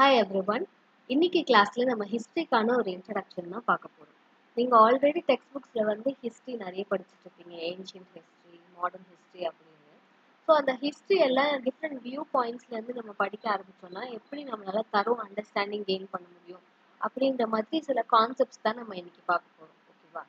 Hi everyone. இன்னைக்கு கிளாஸ்ல நம்ம ஹிஸ்ட்ரிக்கான ஒரு இன்ட்ரடக்ஷன் தான் பார்க்க போறோம். நீங்க ஆல்ரெடி டெக்ஸ்ட் புக்ஸ்ல வந்து ஹிஸ்ட்ரி நிறைய படிச்சுட்டு இருப்பீங்க, ஏன்ஷியன்ட் ஹிஸ்ட்ரி, மாடர்ன் ஹிஸ்ட்ரி அப்படின்னு. ஸோ அந்த ஹிஸ்ட்ரி எல்லாம் டிஃப்ரெண்ட் வியூ பாயிண்ட்ஸ்ல இருந்து நம்ம படிக்க ஆரம்பிச்சோம்னா எப்படி நம்மளால தரும் அண்டர்ஸ்டாண்டிங் கெயின் பண்ண முடியும் அப்படின்ற மாதிரி சில கான்செப்ட்ஸ் தான் நம்ம இன்னைக்கு பார்க்க போறோம். ஓகேவா?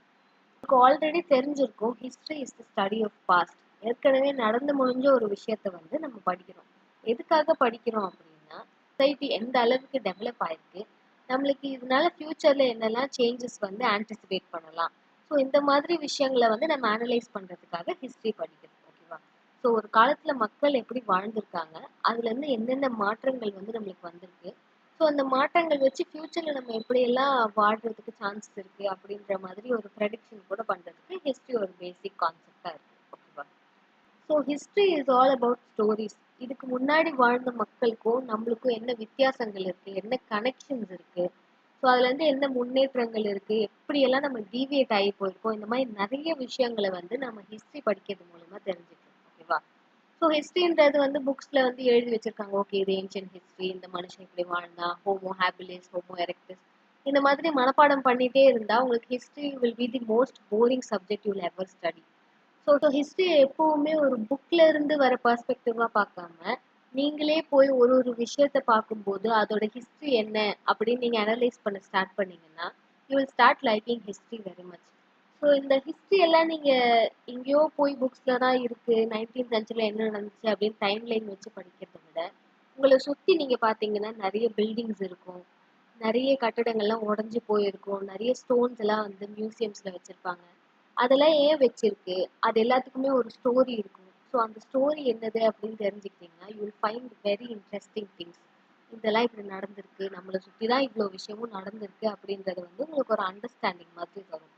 உங்களுக்கு ஆல்ரெடி தெரிஞ்சிருக்கும், history is the study of past. ஏற்கனவே நடந்து முடிஞ்ச ஒரு விஷயத்த வந்து நம்ம படிக்கிறோம். எதுக்காக படிக்கிறோம் அப்படின்னா, சொசைட்டி எந்த அளவுக்கு டெவலப் ஆயிருக்கு, நம்மளுக்கு இதனால ஃபியூச்சர்ல என்னெல்லாம் சேஞ்சஸ் வந்து ஆன்டிசிபேட் பண்ணலாம். ஸோ இந்த மாதிரி விஷயங்களை வந்து நம்ம அனலைஸ் பண்றதுக்காக ஹிஸ்ட்ரி படிக்கிறோம். ஓகேவா? ஸோ ஒரு காலத்துல மக்கள் எப்படி வாழ்ந்திருக்காங்க, அதுல இருந்து என்னென்ன மாற்றங்கள் வந்து நம்மளுக்கு வந்திருக்கு, ஸோ அந்த மாற்றங்கள் வச்சு ஃபியூச்சர்ல நம்ம எப்படியெல்லாம் வாழ்றதுக்கு சான்சஸ் இருக்கு அப்படின்ற மாதிரி ஒரு ப்ரெடிக்ஷன் கூட பண்றதுக்கு ஹிஸ்ட்ரி ஒரு பேசிக் கான்செப்டா இருக்கு. ஓகேவா? So history is all about stories. இதுக்கு முன்னாடி வாழ்ந்த மக்களுக்கும் நம்மளுக்கும் என்ன வித்தியாசங்கள் இருக்கு, என்ன கனெக்ஷன்ஸ் இருக்கு, ஸோ அதுல இருந்து என்ன முன்னேற்றங்கள் இருக்கு, எப்படியெல்லாம் நம்ம டீவியேட் ஆகி போயிருக்கோம், இந்த மாதிரி நிறைய விஷயங்களை வந்து நம்ம ஹிஸ்ட்ரி படிக்கிறது மூலமா தெரிஞ்சுக்கலாம். ஓகேவா? ஸோ ஹிஸ்ட்ரின்றது வந்து புக்ஸ்ல வந்து எழுதி வச்சிருக்காங்க. ஓகே, இது ஏன்ஷியன்ட் ஹிஸ்ட்ரி, இந்த மனுஷன் இப்படி வாழ்ந்தா, ஹோமோ ஹாபிலிஸ், ஹோமோ எரெக்டஸ், இந்த மாதிரி மனப்பாடம் பண்ணிட்டே இருந்தா உங்களுக்கு history will be the most boring subject you will ever study. So history எப்பவுமே ஒரு புக்ல இருந்து வர பெர்ஸ்பெக்டிவா பார்க்காம நீங்களே போய் ஒரு ஒரு விஷயத்த பார்க்கும்போது அதோட ஹிஸ்ட்ரி என்ன அப்படின்னு நீங்க அனலைஸ் பண்ண ஸ்டார்ட் பண்ணீங்கன்னா you will start liking history very much. So இந்த ஹிஸ்ட்ரி எல்லாம் நீங்க எங்கேயோ போய் புக்ஸ்ல தான் இருக்கு, 19th சென்ச்சுரியில என்ன நடந்துச்சு அப்படின்னு டைம் லைன் வச்சு படிக்கிறத விட உங்களை சுத்தி நீங்க பாத்தீங்கன்னா நிறைய பில்டிங்ஸ் இருக்கும், நிறைய கட்டடங்கள்லாம் உடஞ்சு போயிருக்கும், நிறைய ஸ்டோன்ஸ் எல்லாம் வந்து மியூசியம்ஸ்ல வச்சிருப்பாங்க. அதெல்லாம் ஏன் வச்சிருக்கு, அது எல்லாத்துக்குமே ஒரு ஸ்டோரி இருக்கும். ஸோ அந்த ஸ்டோரி என்னது அப்படின்னு தெரிஞ்சுக்கிட்டீங்கன்னா you will find very interesting things. இதெல்லாம் இப்படி நடந்திருக்கு, நம்மளை சுற்றி தான் இவ்வளோ விஷயமும் நடந்திருக்கு அப்படின்றது வந்து உங்களுக்கு ஒரு அண்டர்ஸ்டாண்டிங் மாதிரி வரும்.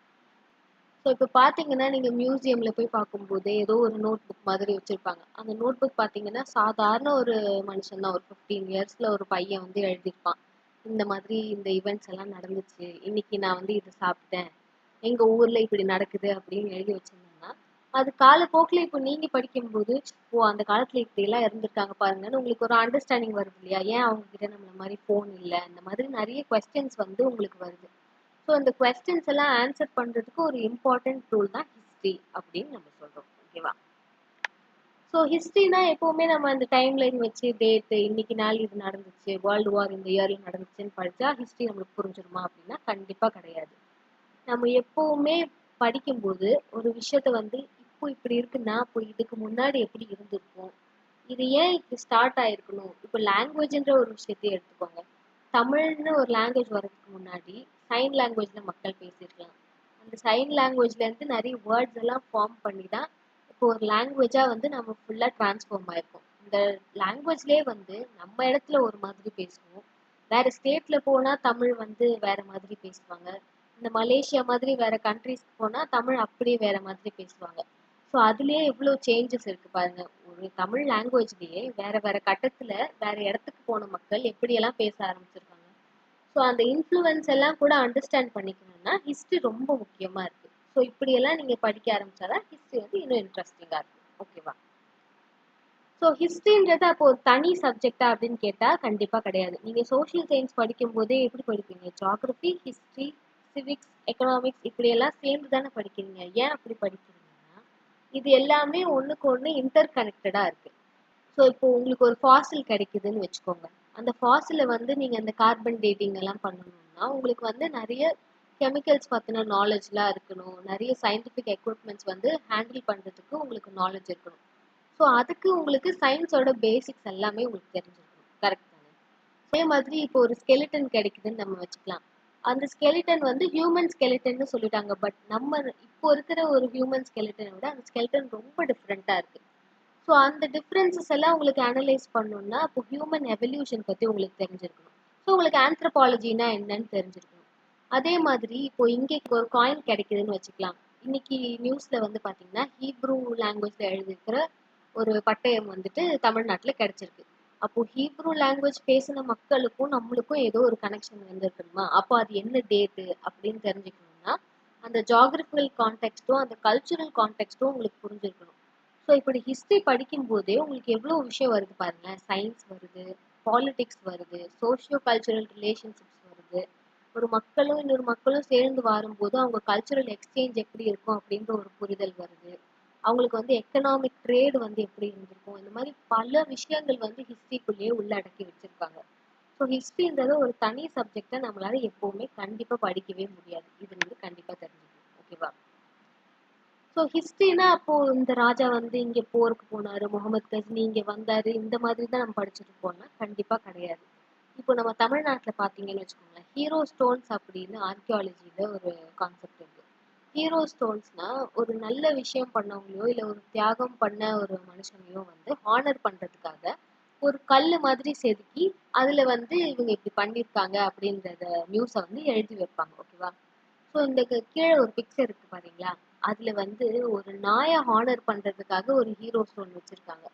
ஸோ இப்போ பார்த்தீங்கன்னா நீங்கள் மியூசியமில் போய் பார்க்கும்போது ஏதோ ஒரு நோட் புக் மாதிரி வச்சுருப்பாங்க. அந்த நோட் புக் பார்த்தீங்கன்னா சாதாரண ஒரு மனுஷன் தான், ஒரு 15 இயர்ஸில் ஒரு பையன் வந்து எழுதியிருப்பான். இந்த மாதிரி இந்த ஈவெண்ட்ஸ் எல்லாம் நடந்துச்சு, இன்னைக்கு நான் வந்து இதை சாப்பிட்டேன், எங்கள் ஊரில் இப்படி நடக்குது அப்படின்னு எழுதி வச்சிருந்தாங்கன்னா அது காலப்போக்கில் இப்போ நீங்கள் படிக்கும்போது ஓ அந்த காலத்தில் இப்படியெல்லாம் இருந்திருக்காங்க பாருங்கன்னு உங்களுக்கு ஒரு அண்டர்ஸ்டாண்டிங் வருது இல்லையா? ஏன் அவங்க கிட்ட நம்மள மாதிரி ஃபோன் இல்லை, இந்த மாதிரி நிறைய கொஸ்டின்ஸ் வந்து உங்களுக்கு வருது. ஸோ அந்த கொஸ்டின்ஸ் எல்லாம் ஆன்சர் பண்றதுக்கு ஒரு இம்பார்ட்டன்ட் டூல் தான் ஹிஸ்ட்ரி அப்படின்னு நம்ம சொல்றோம். ஓகேவா? ஸோ ஹிஸ்ட்ரினா எப்பவுமே நம்ம அந்த டைம் லைன் வச்சு டேட்டு, இன்னைக்கு நாள் இது நடந்துச்சு, வேர்ல்டு வார் இந்த இயர்ல நடந்துச்சுன்னு படிச்சா ஹிஸ்ட்ரி நம்மளுக்கு புரிஞ்சிருமா அப்படின்னா கண்டிப்பா கிடையாது. நம்ம எப்பவுமே படிக்கும்போது ஒரு விஷயத்த வந்து இப்போ இப்படி இருக்குன்னா அப்போ இதுக்கு முன்னாடி எப்படி இருந்திருக்கும், இது ஏன் இப்படி ஸ்டார்ட் ஆயிருக்கணும். இப்போ லாங்குவேஜ்ன்ற ஒரு விஷயத்தையே எடுத்துக்கோங்க. தமிழ்னு ஒரு லாங்குவேஜ் வர்றதுக்கு முன்னாடி சைன் லாங்குவேஜ்ல மக்கள் பேசியிருக்கலாம். அந்த சைன் லாங்குவேஜ்ல இருந்து நிறைய வேர்ட்ஸ் எல்லாம் ஃபார்ம் பண்ணி தான் இப்போ ஒரு லாங்குவேஜா வந்து நம்ம ஃபுல்லா டிரான்ஸ்ஃபார்ம் ஆயிருக்கோம். இந்த லாங்குவேஜ்லயே வந்து நம்ம இடத்துல ஒரு மாதிரி பேசுவோம், வேற ஸ்டேட்ல போனா தமிழ் வந்து வேற மாதிரி பேசுவாங்க, இந்த மலேசியா மாதிரி வேற கண்ட்ரிஸ்க்கு போனா தமிழ் அப்படியே வேற மாதிரி பேசுவாங்க. ஸோ அதுலயே எவ்வளவு சேஞ்சஸ் இருக்கு பாருங்க. ஒரு தமிழ் லாங்குவேஜ்லயே வேற வேற கட்டத்துல வேற இடத்துக்கு போன மக்கள் எப்படியெல்லாம் பேச ஆரம்பிச்சிருக்காங்க. ஸோ அந்த இன்ஃப்ளூயன்ஸ் எல்லாம் கூட அண்டர்ஸ்டாண்ட் பண்ணிக்கணும்னா ஹிஸ்ட்ரி ரொம்ப முக்கியமா இருக்கு. ஸோ இப்படியெல்லாம் நீங்க படிக்க ஆரம்பிச்சாதான் ஹிஸ்ட்ரி வந்து இன்னும் இன்ட்ரெஸ்டிங்கா இருக்கும். ஓகேவா? ஸோ ஹிஸ்ட்ரின்றது அப்போ ஒரு தனி சப்ஜெக்டா அப்படின்னு கேட்டா கண்டிப்பா கிடையாது. நீங்க சோஷியல் சயின்ஸ் படிக்கும் போதே எப்படி படிப்பீங்க? ஜியாகிரபி, ஹிஸ்ட்ரி, சிவிக்ஸ், எக்கனாமிக்ஸ் இப்படி எல்லாம் சேர்ந்து தானே படிக்கிறீங்க. ஏன் அப்படி படிக்கிறீங்கன்னா இது எல்லாமே ஒண்ணுக்கு ஒண்ணு இன்டர் கனெக்டடா இருக்கு. ஸோ இப்போ உங்களுக்கு ஒரு ஃபாசில் கிடைக்குதுன்னு வச்சுக்கோங்க. அந்த ஃபாசிலை வந்து நீங்க அந்த கார்பன் டேட்டிங் எல்லாம் பண்ணணும்னா உங்களுக்கு வந்து நிறைய கெமிக்கல்ஸ் பத்தின நாலேஜ்லாம் இருக்கணும், நிறைய சயின்டிஃபிக் எக்யூப்மெண்ட்ஸ் வந்து ஹேண்டில் பண்றதுக்கு உங்களுக்கு நாலேஜ் இருக்கணும். ஸோ அதுக்கு உங்களுக்கு சயின்ஸோட பேசிக்ஸ் எல்லாமே உங்களுக்கு தெரிஞ்சிருக்கணும். கரெக்ட் தானே? அதே மாதிரி இப்போ ஒரு ஸ்கெலிட்டன் கிடைக்குதுன்னு நம்ம வச்சுக்கலாம். அந்த ஸ்கெலிட்டன் வந்து ஹியூமன் ஸ்கெலிட்டன்னு சொல்லிட்டாங்க. பட் நம்ம இப்போ இருக்கிற ஒரு ஹியூமன் ஸ்கெலிட்டனை விட அந்த ஸ்கெலிட்டன் ரொம்ப டிஃப்ரெண்டா இருக்கு. ஸோ அந்த டிஃப்ரென்சஸ் எல்லாம் உங்களுக்கு அனலைஸ் பண்ணணும்னா அப்போ ஹியூமன் எவல்யூஷன் பத்தி உங்களுக்கு தெரிஞ்சிருக்கணும். ஸோ உங்களுக்கு ஆந்த்ரோபாலஜினா என்னன்னு தெரிஞ்சிருக்கணும். அதே மாதிரி இப்போ இங்கே ஒரு காயின் கிடைக்குதுன்னு வச்சுக்கலாம். இன்னைக்கு நியூஸ்ல வந்து பாத்தீங்கன்னா ஹீப்ரூ லாங்குவேஜ்ல எழுதியிருக்கிற ஒரு பட்டயம் வந்துட்டு தமிழ்நாட்டுல கிடைச்சிருக்கு. அப்போ ஹீப்ரூ லாங்குவேஜ் பேசின மக்களுக்கும் நம்மளுக்கும் ஏதோ ஒரு கனெக்ஷன் வந்திருக்கணுமா? அப்போ அது என்ன டேட்டு அப்படின்னு தெரிஞ்சுக்கணும்னா அந்த ஜாகிரபிக்கல் கான்டெக்ட்டும் அந்த கல்ச்சுரல் கான்டெக்ட்டும் உங்களுக்கு புரிஞ்சிருக்கணும். ஸோ இப்படி ஹிஸ்ட்ரி படிக்கும் போதே உங்களுக்கு எவ்வளோ விஷயம் வருது பாருங்களேன். சயின்ஸ் வருது, பாலிடிக்ஸ் வருது, சோஷியோ கல்ச்சுரல் ரிலேஷன்ஷிப்ஸ் வருது. ஒரு மக்களும் இன்னொரு மக்களும் சேர்ந்து வரும்போது அவங்க கல்ச்சுரல் எக்ஸ்சேஞ்ச் எப்படி இருக்கும் அப்படின்ற ஒரு புரிதல் வருது. அவங்களுக்கு வந்து எக்கனாமிக் ட்ரேட் வந்து எப்படி இருந்திருக்கும். இந்த மாதிரி பல விஷயங்கள் வந்து ஹிஸ்ட்ரிக்குள்ளேயே உள்ளடக்கி வச்சிருக்காங்க. ஸோ ஹிஸ்ட்ரின்றது ஒரு தனி சப்ஜெக்டை நம்மளால எப்பவுமே கண்டிப்பா படிக்கவே முடியாது. இது வந்து கண்டிப்பா தெரிஞ்சுக்கணும். ஓகேவா? ஸோ ஹிஸ்ட்ரினா அப்போ இந்த ராஜா வந்து இங்க போருக்கு போனாரு, முகமது கஜ்னி இங்க வந்தாரு, இந்த மாதிரி தான் நம்ம படிச்சுட்டு இருக்கோம்னா கண்டிப்பா கிடையாது. இப்போ நம்ம தமிழ்நாட்டுல பாத்தீங்கன்னு வச்சுக்கோங்களேன், ஹீரோ ஸ்டோன்ஸ் அப்படின்னு ஆர்கியாலஜில ஒரு கான்செப்ட் இருக்கு. ஹீரோ ஸ்டோன்ஸ்னா ஒரு நல்ல விஷயம் பண்ணவங்களையோ இல்ல ஒரு தியாகம் பண்ண ஒரு மனுஷனையோ வந்து ஹானர் பண்றதுக்காக ஒரு கல்லு மாதிரி செதுக்கி அதுல வந்து இவங்க இப்படி பண்ணிருக்காங்க அப்படின்றத நியூஸை வந்து எழுதி வைப்பாங்க. ஓகேவா? ஸோ இந்த கீழே ஒரு பிக்சர் இருக்கு பாருங்களா, அதுல வந்து ஒரு நாயை ஹானர் பண்றதுக்காக ஒரு ஹீரோ ஸ்டோன் வச்சிருக்காங்க.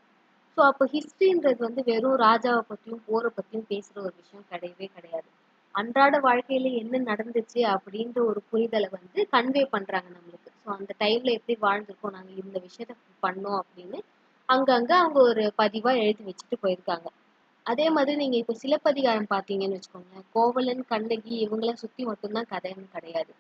ஸோ அப்போ ஹிஸ்ட்ரின்றது வந்து வெறும் ராஜாவை பத்தியும் போரை பத்தியும் பேசுற ஒரு விஷயம் கிடையவே கிடையாது. அன்றாட வாழ்க்கையில என்ன நடந்துச்சு அப்படின்ற ஒரு புரிதலை வந்து கன்வே பண்றாங்க நம்மளுக்கு. ஸோ அந்த டைம்ல எப்படி வாழ்ந்திருக்கோம், நாங்க இந்த விஷயத்த பண்ணோம் அப்படின்னு அங்கங்க அவங்க ஒரு பதிவா எழுதி வச்சுட்டு போயிருக்காங்க. அதே மாதிரி நீங்க இப்போ சிலப்பதிகாரம் பாத்தீங்கன்னு வச்சுக்கோங்களேன், கோவலன் கண்ணகி இவங்கள சுத்தி மட்டும்தான் கதைன்னு கிடையாது.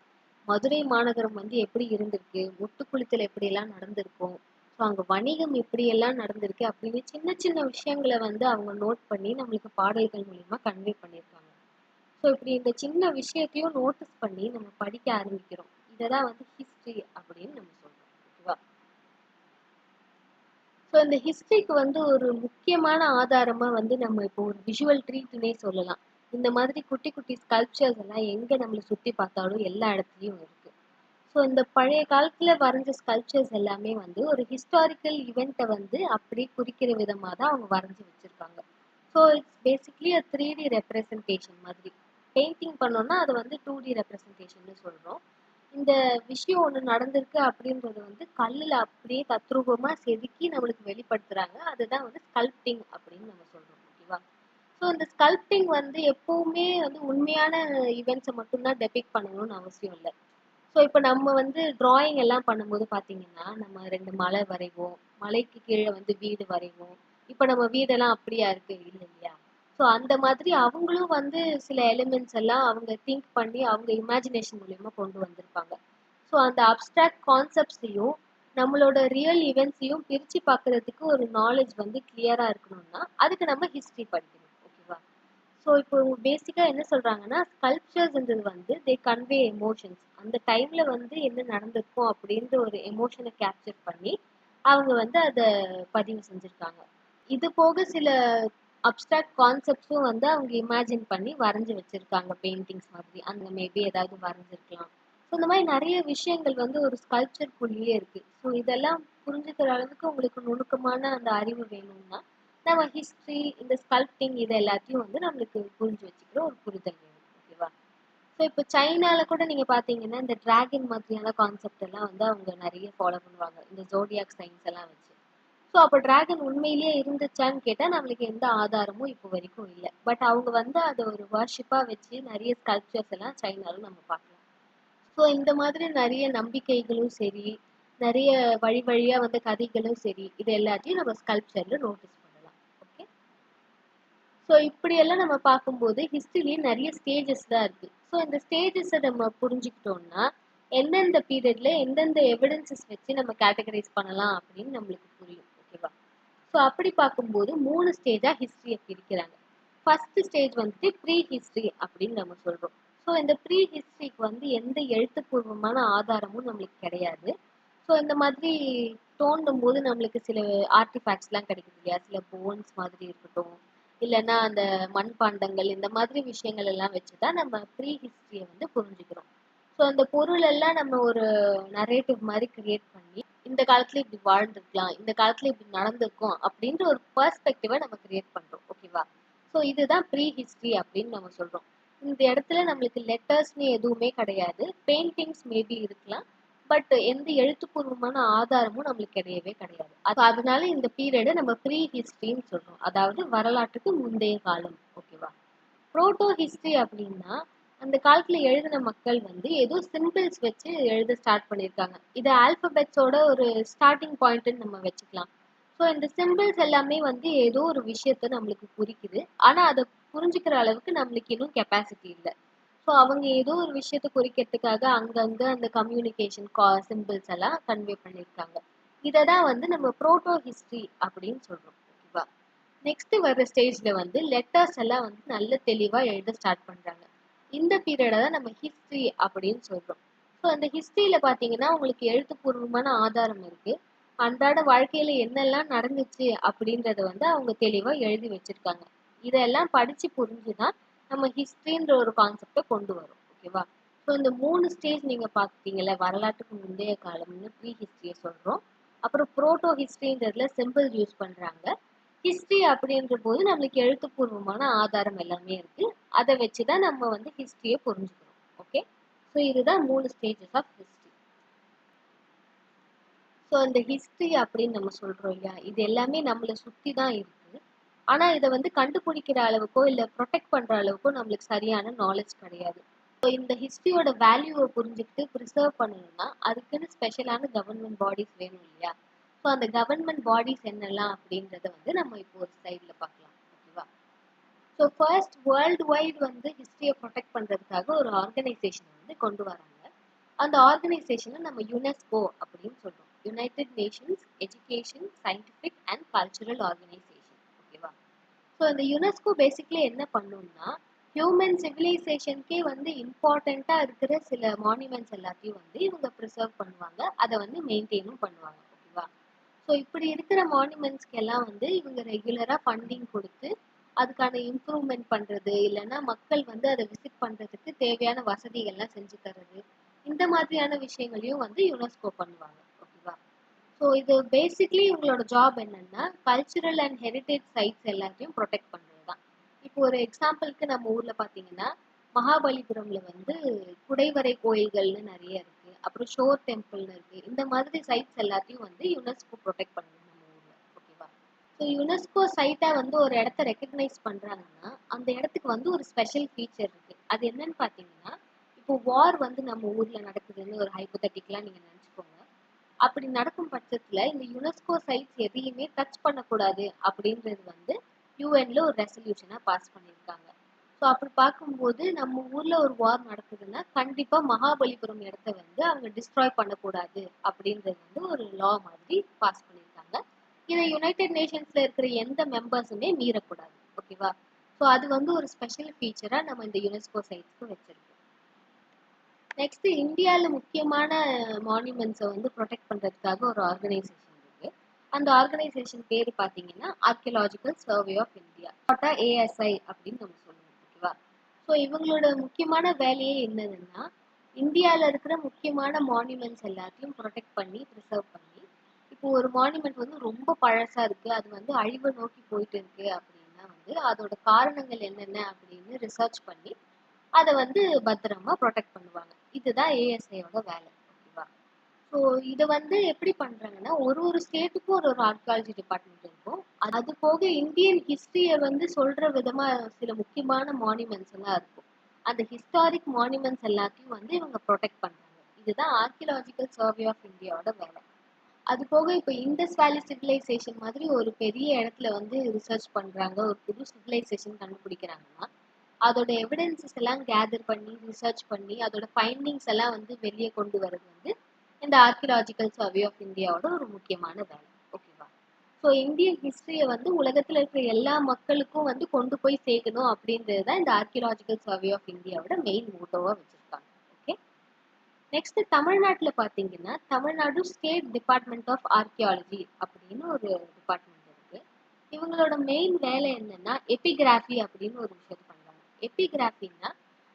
மதுரை மாநகரம் வந்து எப்படி இருந்திருக்கு, முட்டுக்குளித்தல் எப்படி எல்லாம் நடந்திருக்கும், ஸோ அங்க வணிகம் எப்படி எல்லாம் நடந்திருக்கு அப்படின்னு சின்ன சின்ன விஷயங்களை வந்து அவங்க நோட் பண்ணி நம்மளுக்கு பாடல்கள் மூலியமா கன்வே பண்ணியிருக்காங்க. ஸோ இப்படி இந்த சின்ன விஷயத்தையும் நோட்டீஸ் பண்ணி நம்ம படிக்க ஆரம்பிக்கிறோம். இததான் வந்து ஹிஸ்டரி அப்படின்னு நம்ம சொல்றோம். ஓகேவா? ஸோ இந்த ஹிஸ்டரிக்கு வந்து ஒரு முக்கியமான ஆதாரமா வந்து நம்ம இப்போ ஒரு விஷுவல் ட்ரீட்னே சொல்லலாம். இந்த மாதிரி குட்டி குட்டி ஸ்கல்ப்சர்ஸ் எல்லாம் எங்க நம்மளை சுத்தி பார்த்தாலும் எல்லா இடத்துலயும் இருக்கு. ஸோ இந்த பழைய காலத்துல வரைஞ்ச ஸ்கல்ப்சர்ஸ் எல்லாமே வந்து ஒரு ஹிஸ்டாரிக்கல் இவெண்ட்டை வந்து அப்படியே குறிக்கிற விதமா தான் அவங்க வரைஞ்சி வச்சிருக்காங்க. So it's basically a 3D representation மாதிரி. பெயிண்டிங் பண்ணோம்னா அது வந்து 2D ரெப்ரசன்டேஷன் சொல்றோம். இந்த விஷயம் ஒண்ணு நடந்திருக்கு அப்படின்றது வந்து கல்லுல அப்படியே தத்ரூபமா செதுக்கி நம்மளுக்கு வெளிப்படுத்துறாங்க. அதுதான் வந்து ஸ்கல்ப்டிங் அப்படின்னு நம்ம சொல்றோம். ஓகேவா? ஸோ இந்த ஸ்கல்ப்டிங் வந்து எப்பவுமே வந்து உண்மையான ஈவெண்ட்ஸை மட்டும்தான் டெபிக் பண்ணணும்னு அவசியம் இல்லை. ஸோ இப்போ நம்ம வந்து டிராயிங் எல்லாம் பண்ணும்போது பார்த்தீங்கன்னா, நம்ம 2 மலை வரைவோம். மலைக்கு கீழ வந்து வீடு வரைவோம். இப்ப நம்ம வீடெல்லாம் அப்படியா இருக்கு? இல்ல இல்லையா? ஸோ அந்த மாதிரி அவங்களும் வந்து சில எலிமெண்ட்ஸ் எல்லாம் அவங்க திங்க் பண்ணி அவங்க இமேஜினேஷன் மூலியமா கொண்டு வந்திருப்பாங்க. ஸோ அந்த அப்ஸ்ட்ராக்ட் கான்செப்ட்ஸையும் நம்மளோட ரியல் ஈவெண்ட்ஸையும் பிரிச்சு பார்க்கறதுக்கு ஒரு நாலேஜ் வந்து கிளியரா இருக்கணும்னா அதுக்கு நம்ம ஹிஸ்ட்ரி படிக்கணும். ஓகேவா? ஸோ இப்போ பேசிக்கா என்ன சொல்றாங்கன்னா, ஸ்கல்ப்சர்ஸ்ன்றது வந்து தே கன்வே எமோஷன்ஸ். அந்த டைம்ல வந்து என்ன நடந்திருக்கும் அப்படின்ற ஒரு எமோஷனை கேப்சர் பண்ணி அவங்க வந்து அதை பதிவு செஞ்சிருக்காங்க. இது போக சில அப்ஸ்ட்ராக்ட் கான்செப்ட்ஸும் வந்து அவங்க இமேஜின் பண்ணி வரைஞ்சு வச்சிருக்காங்க பெயிண்டிங்ஸ் மாதிரி. அந்த மேபி ஏதாவது வரைஞ்சிருக்கலாம். ஸோ இந்த மாதிரி நிறைய விஷயங்கள் வந்து ஒரு ஸ்கல்ப்சர்க்குள்ளேயே இருக்கு. ஸோ இதெல்லாம் புரிஞ்சுக்கிற அளவுக்கு உங்களுக்கு நுணுக்கமான அந்த அறிவு வேணும்னா நம்ம ஹிஸ்ட்ரி இந்த ஸ்கல்ப்டிங் இது எல்லாத்தையும் வந்து நம்மளுக்கு புரிஞ்சு வச்சுக்கிற ஒரு புரிதல் வேணும். ஓகேவா? ஸோ இப்போ சைனால கூட நீங்க பாத்தீங்கன்னா இந்த டிராகன் மாதிரியான கான்செப்ட் எல்லாம் வந்து அவங்க நிறைய ஃபாலோ பண்ணுவாங்க. இந்த ஜோடியாக் சைன்ஸ் எல்லாம் வச்சு. ஸோ அப்போ டிராகன் உண்மையிலேயே இருந்துச்சான்னு கேட்டா நம்மளுக்கு எந்த ஆதாரமும் இப்போ வரைக்கும் இல்லை. பட் அவங்க வந்து அதை ஒரு வர்ஷிப்பா வச்சு நிறைய ஸ்கல்ப்சர்ஸ் எல்லாம் சைனால நம்ம பார்க்கலாம். ஸோ இந்த மாதிரி நிறைய நம்பிக்கைகளும் சரி, நிறைய வழி வழியா வந்த கதைகளும் சரி, இது எல்லாத்தையும் நம்ம ஸ்கல்ப்சர்ல நோட்டீஸ் பண்ணலாம். ஓகே. ஸோ இப்படியெல்லாம் நம்ம பார்க்கும்போது ஹிஸ்ட்ரிலேயே நிறைய ஸ்டேஜஸ் தான் இருக்கு. ஸோ இந்த ஸ்டேஜஸை நம்ம புரிஞ்சுக்கிட்டோம்னா எந்தெந்த பீரியட்ல எந்தெந்த எவிடன்சஸ் வச்சு நம்ம கேட்டகரைஸ் பண்ணலாம் அப்படின்னு நம்மளுக்கு புரியும். ஓகேவா? ஸோ அப்படி பார்க்கும்போது 3 ஸ்டேஜா ஹிஸ்ட்ரியை பிரிக்கிறாங்க. ஃபர்ஸ்ட் ஸ்டேஜ் வந்துட்டு ப்ரீ ஹிஸ்ட்ரி அப்படின்னு நம்ம சொல்றோம். ஸோ இந்த ப்ரீ ஹிஸ்ட்ரிக்கு வந்து எந்த எழுத்துப்பூர்வமான ஆதாரமும் நம்மளுக்கு கிடையாது. ஸோ இந்த மாதிரி தோண்டும் போது நம்மளுக்கு சில ஆர்டிஃபேக்ட்ஸ்லாம் கிடைக்குது இல்லையா, சில போன்ஸ் மாதிரி இருக்கட்டும், இல்லைன்னா அந்த மண்பாண்டங்கள் இந்த மாதிரி விஷயங்கள் எல்லாம் வச்சுதான் நம்ம ப்ரீ ஹிஸ்டரியை வந்து புரிஞ்சுக்கிறோம். ஸோ அந்த பொருள் எல்லாம் நம்ம ஒரு நரேட்டிவ் மாதிரி கிரியேட் பண்ணி இந்த காலத்துல இப்படி வாழ்ந்திருக்கலாம், இந்த காலத்துல இப்படி நடந்திருக்கும் அப்படின்ற ஒரு பெர்ஸ்பெக்டிவை நம்ம கிரியேட் பண்றோம். ஓகேவா? ஸோ இதுதான் ப்ரீ ஹிஸ்டரி அப்படின்னு நம்ம சொல்றோம். இந்த இடத்துல நம்மளுக்கு லெட்டர்ஸ்னு எதுவுமே கிடையாது. பெயிண்டிங்ஸ் மேபி இருக்கலாம். பட் எந்த எழுத்துப்பூர்வமான ஆதாரமும் நம்மளுக்கு கிடையவே கிடையாது. அதனால இந்த பீரியடை நம்ம ப்ரீ ஹிஸ்டரின்னு சொல்றோம். அதாவது வரலாற்றுக்கு முந்தைய காலம். ஓகேவா? புரோட்டோ ஹிஸ்டரி அப்படின்னா அந்த காலத்துல எழுதின மக்கள் வந்து ஏதோ சிம்பிள்ஸ் வச்சு எழுத ஸ்டார்ட் பண்ணியிருக்காங்க. இது ஆல்பபெட்ஸோட ஒரு ஸ்டார்டிங் பாயிண்ட்னு நம்ம வச்சுக்கலாம். ஸோ இந்த சிம்பிள்ஸ் எல்லாமே வந்து ஏதோ ஒரு விஷயத்த நம்மளுக்கு குறிக்குது. ஆனா அத புரிஞ்சுக்கிற அளவுக்கு நம்மளுக்கு இன்னும் கெப்பாசிட்டி இல்ல. ஸோ அவங்க ஏதோ ஒரு விஷயத்த குறிக்கிறதுக்காக அங்கங்க அந்த கம்யூனிகேஷன் சிம்பிள்ஸ் எல்லாம் கன்வே பண்ணியிருக்காங்க. இத தான் வந்து நம்ம புரோட்டோ ஹிஸ்டரி அப்படின்னு சொல்றோம். ஓகேவா? நெக்ஸ்ட் வர்ற ஸ்டேஜ்ல வந்து லெட்டர்ஸ் எல்லாம் வந்து நல்ல தெளிவா எழுத ஸ்டார்ட் பண்றாங்க. இந்த பீரியட தான் நம்ம ஹிஸ்டரி அப்படின்னு சொல்றோம். ஸோ அந்த ஹிஸ்டரியில பாத்தீங்கன்னா உங்களுக்கு எழுத்துப்பூர்வமான ஆதாரம் இருக்கு. அன்றாட வாழ்க்கையில என்னெல்லாம் நடந்துச்சு அப்படின்றத வந்து அவங்க தெளிவா எழுதி வச்சிருக்காங்க. இதெல்லாம் படிச்சு புரிஞ்சுதான் நம்ம ஹிஸ்டரின்ற ஒரு கான்செப்டை கொண்டு வரும். ஓகேவா? ஸோ இந்த 3 ஸ்டேஜ் நீங்க பாத்தீங்கல்ல, வரலாற்றுக்கு முந்தைய காலம்னு ப்ரீ ஹிஸ்டரியை சொல்றோம். அப்புறம் புரோட்டோ ஹிஸ்டரின்றதுல சிம்பிள் யூஸ் பண்றாங்க. ஹிஸ்டரி அப்படின்ற போது நம்மளுக்கு எழுத்துப்பூர்வமான ஆதாரம் எல்லாமே இருக்கு. அதை வச்சுதான் நம்ம வந்து ஹிஸ்டரியை புரிஞ்சுக்கிறோம். ஓகே, ஸோ இதுதான் 3 ஸ்டேஜஸ் ஆஃப் ஹிஸ்டரி. ஸோ இந்த ஹிஸ்டரி அப்படின்னு நம்ம சொல்றோம் இல்லையா, இது எல்லாமே நம்மளை சுத்தி தான் இருக்கு. ஆனா இதை வந்து கண்டுபிடிக்கிற அளவுக்கோ இல்ல ப்ரொடெக்ட் பண்ற அளவுக்கோ நம்மளுக்கு சரியான நாலேஜ் கிடையாது. ஸோ இந்த ஹிஸ்டரியோட வேல்யூவை புரிஞ்சுக்கிட்டு ப்ரிசர்வ் பண்ணணும்னா அதுக்குன்னு ஸ்பெஷலான கவர்மெண்ட் பாடிஸ் வேணும் இல்லையா. ஸோ அந்த கவர்மெண்ட் பாடிஸ் என்னெல்லாம் அப்படின்றத வந்து நம்ம இப்போ ஒரு ஸ்லைட்ல பார்க்கலாம். ஓகேவா? ஸோ ஃபர்ஸ்ட் வேர்ல்டு வைட் வந்து ஹிஸ்டரியை ப்ரொடெக்ட் பண்றதுக்காக ஒரு ஆர்கனைசேஷன் வந்து கொண்டு வராங்க. அந்த ஆர்கனைசேஷனை நம்ம யுனெஸ்கோ அப்படின்னு சொல்றோம். United Nations education scientific and cultural organisation. ஓகேவா? ஸோ இந்த யுனெஸ்கோ பேசிக்லி என்ன பண்ணும்னா ஹியூமன் சிவிலைசேஷனுக்கே வந்து இம்பார்ட்டண்டா இருக்கிற சில மானுமெண்ட்ஸ் எல்லாத்தையும் வந்து இவங்க ப்ரிசர்வ் பண்ணுவாங்க. அதை வந்து மெயின்டைனும் பண்ணுவாங்க. ஓகேவா? ஸோ இப்படி இருக்கிற மானுமெண்ட்ஸ்க்கு எல்லாம் வந்து இவங்க ரெகுலரா ஃபண்டிங் கொடுத்து அதுக்கான இம்ப்ரூவ்மெண்ட் பண்றது, இல்லைன்னா மக்கள் வந்து அதை விசிட் பண்றதுக்கு தேவையான வசதிகள்லாம் செஞ்சு தர்றது, இந்த மாதிரியான விஷயங்களையும் வந்து யுனெஸ்கோ பண்ணுவாங்க. ஓகேவா? ஸோ இது பேசிக்லி இவங்களோட ஜாப் என்னன்னா கல்ச்சுரல் அண்ட் ஹெரிட்டேஜ் சைட்ஸ் எல்லாத்தையும் ப்ரொடெக்ட் பண்றது தான். இப்போ ஒரு எக்ஸாம்பிளுக்கு நம்ம ஊர்ல பாத்தீங்கன்னா மகாபலிபுரம்ல வந்து குடைவரை கோயில்கள்னு நிறைய இருக்கு. அப்புறம் ஷோர் டெம்பிள்னு இருக்கு. இந்த மாதிரி சைட்ஸ் எல்லாத்தையும் வந்து யுனெஸ்கோ ப்ரொடெக்ட் பண்ணுது நம்ம ஊர்ல. ஓகேவா? ஸோ யுனெஸ்கோ சைட்டா வந்து ஒரு இடத்த ரெக்கக்னைஸ் பண்றாங்கன்னா அந்த இடத்துக்கு வந்து ஒரு ஸ்பெஷல் ஃபீச்சர் இருக்கு. அது என்னன்னு பாத்தீங்கன்னா இப்போ வார் வந்து நம்ம ஊர்ல நடக்குதுன்னு ஒரு ஹைப்போதெட்டிக்கலா நீங்க நினைச்சுக்கோங்க. அப்படி நடக்கும் பட்சத்துல இந்த யுனெஸ்கோ சைட்ஸ் எதையுமே டச் பண்ணக்கூடாது அப்படின்றது வந்து யூஎன்ல ஒரு ரெசல்யூஷனா பாஸ் பண்ணியிருக்காங்க. ஸோ அப்படி பார்க்கும்போது நம்ம ஊர்ல ஒரு வார் நடக்குதுன்னா கண்டிப்பா மகாபலிபுரம் இடத்த வந்து அவங்க டிஸ்ட்ராய் பண்ணக்கூடாது அப்படின்றது வந்து ஒரு லா மாதிரி பாஸ் பண்ணியிருக்காங்க. இதை யுனைடெட் நேஷன்ஸ்ல இருக்கிற எந்த மெம்பர்ஸுமே மீறக்கூடாது. ஓகேவா? ஸோ அது வந்து ஒரு ஸ்பெஷல் ஃபீச்சரா நம்ம இந்த யுனெஸ்கோ சைட்ஸ்க்கு வச்சிருக்கோம். நெக்ஸ்ட் இந்தியால முக்கியமான மானுமெண்ட்ஸை வந்து ப்ரொடெக்ட் பண்றதுக்காக ஒரு ஆர்கனைசேஷன் இருக்கு. அந்த ஆர்கனைசேஷன் பேர் பாத்தீங்கன்னா archaeological survey of India, ASI அப்படின்னு நம்ம சொல்லுவோம். ஓகேவா? ஸோ இவங்களோட முக்கியமான வேலையே என்னதுன்னா இந்தியால இருக்கிற முக்கியமான மானுமெண்ட்ஸ் எல்லாத்தையும் ப்ரொடெக்ட் பண்ணி ப்ரிசர்வ் பண்ணி, இப்போ ஒரு மானுமெண்ட் வந்து ரொம்ப பழசா இருக்கு, அது வந்து அழிவை நோக்கி போயிட்டு இருக்கு அப்படின்னா வந்து அதோட காரணங்கள் என்னென்ன அப்படின்னு ரிசர்ச் பண்ணி அதை வந்து பத்திரமா ப்ரொடெக்ட் பண்ணுவாங்க. இதுதான் ஏஎஸ்ஐயோட வேலை. ஓகேவா? ஸோ இதை வந்து எப்படி பண்றாங்கன்னா ஒரு ஒரு ஸ்டேட்டுக்கும் ஒரு ஒரு ஆர்கியாலஜி டிபார்ட்மெண்ட் இருக்கும். அது போக இந்தியன் ஹிஸ்டரியை வந்து சொல்ற விதமா சில முக்கியமான மானுமெண்ட்ஸ் எல்லாம் இருக்கும். அந்த ஹிஸ்டாரிக் மானுமெண்ட்ஸ் எல்லாத்தையும் வந்து இவங்க ப்ரொடெக்ட் பண்றாங்க. இதுதான் ஆர்கியலாஜிக்கல் சர்வே ஆஃப் இந்தியாவோட வேலை. அது போக இப்போ இண்டஸ் வேலி சிவிலைசேஷன் மாதிரி ஒரு பெரிய இடத்துல வந்து ரிசர்ச் பண்றாங்க, ஒரு புது சிவிலைசேஷன் கண்டுபிடிக்கிறாங்கன்னா அதோட எவிடன்சஸ் எல்லாம் கேதர் பண்ணி ரிசர்ச் பண்ணி அதோட ஃபைண்டிங்ஸ் எல்லாம் வந்து வெளியே கொண்டு வர்றது வந்து இந்த ஆர்கியலாஜிக்கல் சர்வே ஆஃப் இந்தியாவோட ஒரு முக்கியமான வேலை. ஓகேவா? ஸோ இந்தியன் ஹிஸ்டரியை வந்து உலகத்துல இருக்கிற எல்லா மக்களுக்கும் வந்து கொண்டு போய் சேர்க்கணும் அப்படின்றது தான் இந்த ஆர்கியலாஜிக்கல் சர்வே ஆஃப் இந்தியாவோட மெயின் மோட்டோவா வச்சிருக்காங்க. ஓகே, நெக்ஸ்ட் தமிழ்நாட்டில் பார்த்தீங்கன்னா Tamil Nadu state department of archaeology அப்படின்னு ஒரு டிபார்ட்மெண்ட் இருக்கு. இவங்களோட மெயின் வேலை என்னன்னா எபிகிராஃபி அப்படின்னு ஒரு விஷயம் பண்றாங்க. எபிகிராஃபின்னா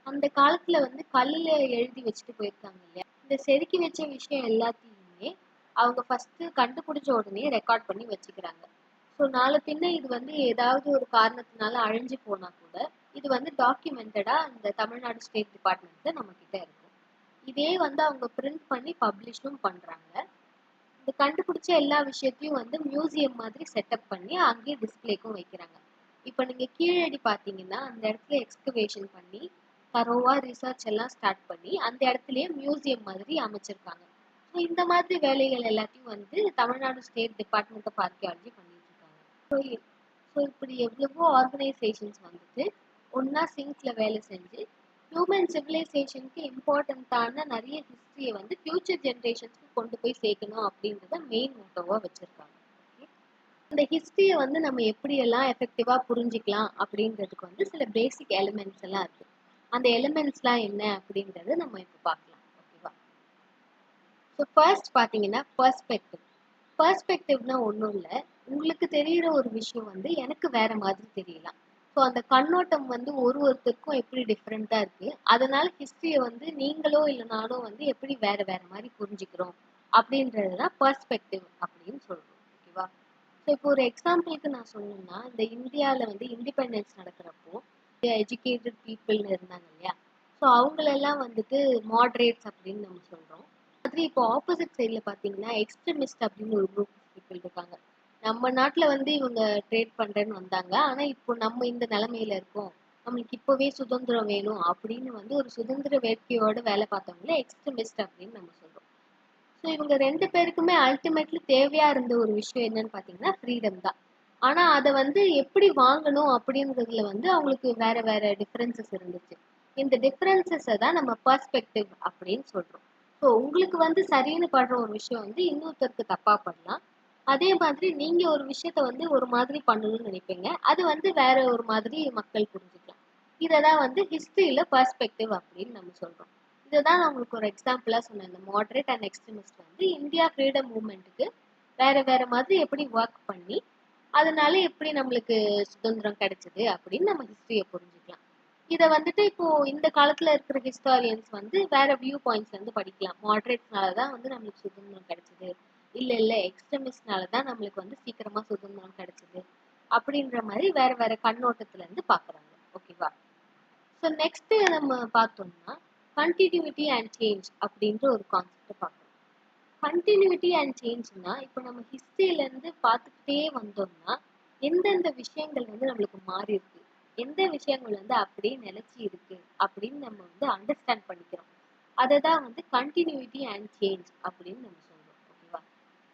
அந்த காலத்துல வந்து கல்லுல எழுதி வச்சுட்டு போயிருக்காங்க இல்லையா, இந்த செதுக்கி வச்ச விஷயம் எல்லாத்தையுமே அவங்க ஃபர்ஸ்ட் கண்டுபிடிச்ச உடனே ரெக்கார்ட் பண்ணி வச்சுக்கிறாங்க. ஸோ நாளை பின்ன இது வந்து ஏதாவது ஒரு காரணத்தினால அழிஞ்சு போனா கூட இது வந்து டாக்குமெண்டடா இந்த தமிழ்நாடு ஸ்டேட் டிபார்ட்மெண்ட்ல நம்ம கிட்ட இருக்கும். இதே வந்து அவங்க பிரிண்ட் பண்ணி பப்ளிஷும் பண்றாங்க. இந்த கண்டுபிடிச்ச எல்லா விஷயத்தையும் வந்து மியூசியம் மாதிரி செட்டப் பண்ணி அங்கேயே டிஸ்பிளேக்கும் வைக்கிறாங்க. இப்போ நீங்க கீழடி பார்த்தீங்கன்னா அந்த இடத்துல எக்ஸ்கவேஷன் பண்ணி தரோவா ரிசர்ச் எல்லாம் ஸ்டார்ட் பண்ணி அந்த இடத்துலயே மியூசியம் மாதிரி அமைச்சிருக்காங்க. ஸோ இந்த மாதிரி வேலைகள் எல்லாத்தையும் வந்து Tamil Nadu state department of archaeology பண்ணிட்டு இருக்காங்க. ஸோ ஸோ இப்படி எவ்வளவோ ஆர்கனைசேஷன்ஸ் வந்துட்டு ஒன்னா சிங்க்ல வேலை செஞ்சு ஹியூமன் சிவிலைசேஷனுக்கு இம்பார்ட்டண்ட்டான நிறைய ஹிஸ்டரியை வந்து ஃபியூச்சர் ஜென்ரேஷன்ஸ்க்கு கொண்டு போய் சேர்க்கணும் அப்படின்றத மெயின் மோட்டோவா வச்சிருக்காங்க. இந்த ஹிஸ்டரியை வந்து நம்ம எப்படி எல்லாம் எஃபெக்டிவா புரிஞ்சுக்கலாம் அப்படின்றதுக்கு வந்து சில பேசிக் எலிமெண்ட்ஸ் எல்லாம் இருக்கு. அந்த எலிமெண்ட்ஸ்லாம் என்ன அப்படின்றத நம்ம இப்போ பார்க்கலாம். ஓகேவா? ஸோ ஃபர்ஸ்ட் பார்த்தீங்கன்னா பெர்ஸ்பெக்டிவ். பெர்ஸ்பெக்டிவ்னா ஒன்றும் இல்லை, உங்களுக்கு தெரிகிற ஒரு விஷயம் வந்து எனக்கு வேற மாதிரி தெரியலாம். ஸோ அந்த கண்ணோட்டம் வந்து ஒருத்தருக்கும் எப்படி டிஃப்ரெண்ட்டாக இருக்கு, அதனால ஹிஸ்டரியை வந்து நீங்களோ இல்லை நானோ வந்து எப்படி வேற வேற மாதிரி புரிஞ்சுக்கிறோம் அப்படின்றது தான் பெர்ஸ்பெக்டிவ் அப்படின்னு சொல்றோம். ஓகேவா? ஸோ இப்போ ஒரு எக்ஸாம்பிளுக்கு நான் சொல்லணும்னா, இந்த இந்தியாவில் வந்து இண்டிபெண்டன்ஸ் நடக்கிறப்போ எஜுகேட்டட் பீப்புள்னு இருந்தாங்க இல்லையா, ஸோ அவங்களெல்லாம் வந்துட்டு மாடரேட்ஸ் அப்படின்னு நம்ம சொல்றோம். மாதிரி இப்போ ஆப்போசிட் சைட்ல பாத்தீங்கன்னா எக்ஸ்ட்ரீமிஸ்ட் அப்படின்னு ஒரு குரூப் பீப்புள் இருக்காங்க. நம்ம நாட்டுல வந்து இவங்க ட்ரேட் பண்றேன்னு வந்தாங்க, ஆனா இப்போ நம்ம இந்த நிலைமையில இருக்கோம், நம்மளுக்கு இப்பவே சுதந்திரம் வேணும் அப்படின்னு வந்து ஒரு சுதந்திர வேட்கையோட வேலை பார்த்தவங்கள எக்ஸ்ட்ரீமிஸ்ட் அப்படின்னு நம்ம சொல்றோம். ஸோ இவங்க ரெண்டு பேருக்குமே அல்டிமேட்லி தேவையா இருந்த ஒரு விஷயம் என்னன்னு பாத்தீங்கன்னா ஃப்ரீடம் தான். ஆனா அதை வந்து எப்படி வாங்கணும் அப்படின்றதுல வந்து அவங்களுக்கு வேற வேற டிஃபரன்சஸ் இருந்துச்சு. இந்த டிஃபரன்சஸை தான் நம்ம பெர்ஸ்பெக்டிவ் அப்படின்னு சொல்றோம். ஸோ உங்களுக்கு வந்து சரின்னு படுற ஒரு விஷயம் வந்து இன்னொருத்தருக்கு தப்பா படலாம். அதே மாதிரி நீங்க ஒரு விஷயத்த வந்து ஒரு மாதிரி பண்ணணும்னு நினைப்பீங்க, அது வந்து வேற ஒரு மாதிரி மக்கள் புரிஞ்சுக்கலாம். இததான் வந்து ஹிஸ்டரியில பெர்ஸ்பெக்டிவ் அப்படின்னு நம்ம சொல்றோம். இதுதான் நான் உங்களுக்கு ஒரு எக்ஸாம்பிளா சொன்னேன். இந்த மாடரேட் அண்ட் எக்ஸ்ட்ரீமிஸ்ட் வந்து இந்தியா ஃப்ரீடம் மூவ்மெண்ட்டுக்கு வேற வேற மாதிரி எப்படி ஒர்க் பண்ணி அதனால எப்படி நம்மளுக்கு சுதந்திரம் கிடைச்சது அப்படின்னு நம்ம ஹிஸ்டரியை புரிஞ்சுக்கலாம். இதை வந்துட்டு இப்போ இந்த காலத்துல இருக்கிற ஹிஸ்டாரியன்ஸ் வந்து வேற வியூ பாயிண்ட்ஸ்ல இருந்து படிக்கலாம். மாடரேட்ஸ்னாலதான் வந்து நம்மளுக்கு சுதந்திரம் கிடைச்சது, இல்ல எக்ஸ்ட்ரீமிஸ்ட்னாலதான் நம்மளுக்கு வந்து சீக்கிரமா சுதந்திரம் கிடைச்சது அப்படின்ற மாதிரி வேற வேற கண்ணோட்டத்துல இருந்து பாக்குறாங்க. ஓகேவா? ஸோ நெக்ஸ்ட் நம்ம பார்த்தோம்னா கண்டினியூட்டி அண்ட் சேஞ்ச் அப்படின்ற ஒரு கான்செப்ட் பார்க்கணும். கண்டினியூட்டி அண்ட் சேஞ்ச்னா இப்போ நம்ம ஹிஸ்டரியில இருந்து பார்த்துக்கிட்டே வந்தோம்னா எந்தெந்த விஷயங்கள் வந்து நம்மளுக்கு மாறி இருக்கு, எந்த விஷயங்கள் வந்து அப்படியே நிலைச்சி இருக்கு அப்படின்னு நம்ம வந்து அண்டர்ஸ்டாண்ட் பண்ணிக்கிறோம். அதை தான் வந்து கண்டினியூட்டி அண்ட் சேஞ்ச் அப்படின்னு நம்ம சொல்றோம். ஓகேவா?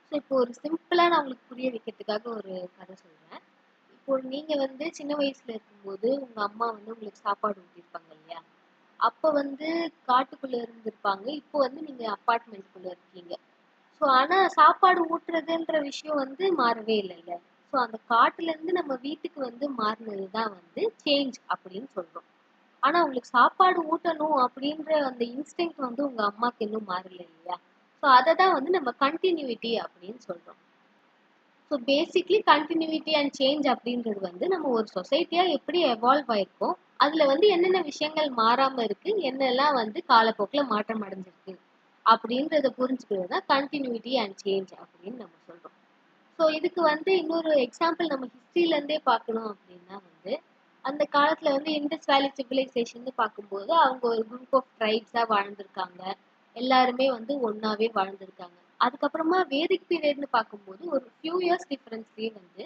ஸோ இப்போ ஒரு சிம்பிளா நான் உங்களுக்கு புரிய வைக்கிறதுக்காக ஒரு கதை சொல்றேன். இப்போ நீங்க வந்து சின்ன வயசுல இருக்கும்போது உங்க அம்மா வந்து உங்களுக்கு சாப்பாடு ஊட்டியிருப்பாங்க இல்லையா, அப்ப வந்து காட்டுக்குள்ள இருந்திருப்பாங்க, இப்போ வந்து நீங்க அப்பார்ட்மெண்ட்குள்ள இருக்கீங்க. ஸோ ஆனா சாப்பாடு ஊட்டுறதுன்ற விஷயம் வந்து மாறவே இல்லைல்ல. ஸோ அந்த காட்டுல இருந்து நம்ம வீட்டுக்கு வந்து மாறினது தான் வந்து சேஞ்ச் அப்படின்னு சொல்றோம். ஆனா உங்களுக்கு சாப்பாடு ஊட்டணும் அப்படின்ற அந்த இன்ஸ்டிங்க்ட் வந்து உங்க அம்மாக்கு இன்னும் மாறல இல்லையா. ஸோ அதை தான் வந்து நம்ம கண்டினியூட்டி அப்படின்னு சொல்றோம். So basically continuity and change அப்படின்றது வந்து நம்ம ஒரு சொசைட்டியா எப்படி எவால்வ் ஆயிருக்கோம், அதுல வந்து என்னென்ன விஷயங்கள் மாறாம இருக்கு, என்னெல்லாம் வந்து காலப்போக்கில் மாற்றம் அடைஞ்சிருக்கு அப்படின்றத புரிஞ்சுக்கிறது தான் கண்டினியூட்டி அண்ட் சேஞ்ச் அப்படின்னு நம்ம சொல்றோம். ஸோ இதுக்கு வந்து இன்னொரு எக்ஸாம்பிள் நம்ம ஹிஸ்டரியில இருந்தே பார்க்கணும் அப்படின்னா வந்து அந்த காலத்துல வந்து இண்டஸ் வேலி சிவிலைசேஷன் பார்க்கும்போது அவங்க ஒரு குரூப் ஆஃப் ட்ரைப்ஸா வாழ்ந்திருக்காங்க, எல்லாருமே வந்து ஒன்னாவே வாழ்ந்திருக்காங்க. அதுக்கப்புறமா வேதிக் பீரியட்னு பார்க்கும்போது ஒரு ஃபியூ இயர்ஸ் டிஃபரன்ஸ்லயே வந்து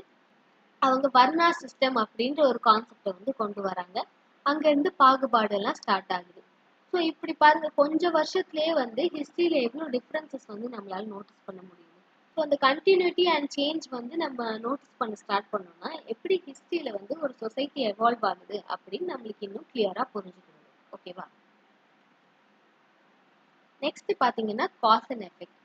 அவங்க வர்ணா சிஸ்டம் அப்படின்ற ஒரு கான்செப்டை வந்து கொண்டு வராங்க. அங்க இருந்து பாகுபாடு எல்லாம் ஸ்டார்ட் ஆகுது. ஸோ இப்படி பாருங்க, கொஞ்சம் வருஷத்துலயே வந்து ஹிஸ்டரியில எவ்வளவு டிஃபரன்சஸ் வந்து நம்மளால நோட்டீஸ் பண்ண முடியுது. ஸோ அந்த கண்டினியூட்டி அண்ட் சேஞ்ச் வந்து நம்ம நோட்டீஸ் பண்ண ஸ்டார்ட் பண்ணோம்னா எப்படி ஹிஸ்டரியில வந்து ஒரு சொசைட்டி எவால்வ் ஆகுது அப்படின்னு நம்மளுக்கு இன்னும் கிளியரா புரிஞ்சுக்கணும். ஓகேவா? நெக்ஸ்ட் பாத்தீங்கன்னா காஸ் அண்ட் எஃபெக்ட்.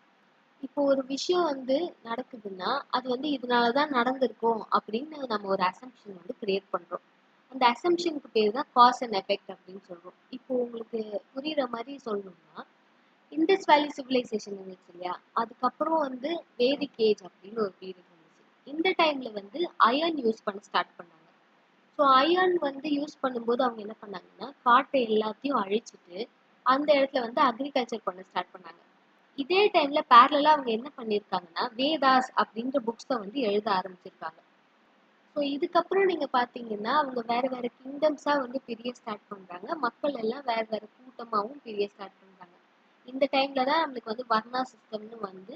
இப்போ ஒரு விஷயம் வந்து நடக்குதுன்னா அது வந்து இதனாலதான் நடந்திருக்கும் அப்படின்னு நம்ம ஒரு அசம்ஷன் வந்து கிரியேட் பண்றோம். அந்த அசம்ஷனுக்கு பேர் தான் காஸ் அண்ட் எஃபெக்ட் அப்படின்னு சொல்றோம். இப்போ உங்களுக்கு புரியுற மாதிரி சொல்லணும்னா, இண்டஸ் வேலி சிவிலைசேஷன் இருந்துச்சு இல்லையா, அதுக்கப்புறம் வந்து வேதிக் ஏஜ் அப்படின்னு ஒரு பீரியட் இருந்துச்சு. இந்த டைம்ல வந்து அயர்ன் யூஸ் பண்ண ஸ்டார்ட் பண்ணாங்க. ஸோ அயர்ன் வந்து யூஸ் பண்ணும்போது அவங்க என்ன பண்ணாங்கன்னா காட்டை எல்லாத்தையும் அழிச்சிட்டு அந்த இடத்துல வந்து அக்ரிகல்ச்சர் பண்ண ஸ்டார்ட் பண்ணாங்க. இதே டைம்ல பேரலா அவங்க என்ன பண்ணிருக்காங்கன்னா வேதாஸ் அப்படின்ற புக்ஸை வந்து எழுத ஆரம்பிச்சிருக்காங்க. ஸோ இதுக்கப்புறம் நீங்க பாத்தீங்கன்னா அவங்க வேற வேற கிங்டம்ஸா வந்து பிரிய ஸ்டார்ட் பண்றாங்க, மக்கள் எல்லாம் வேற வேற கூட்டமாவும் பிரிய ஸ்டார்ட் பண்றாங்க. இந்த டைம்ல தான் நம்மளுக்கு வந்து வர்ணா சிஸ்டம்னு வந்து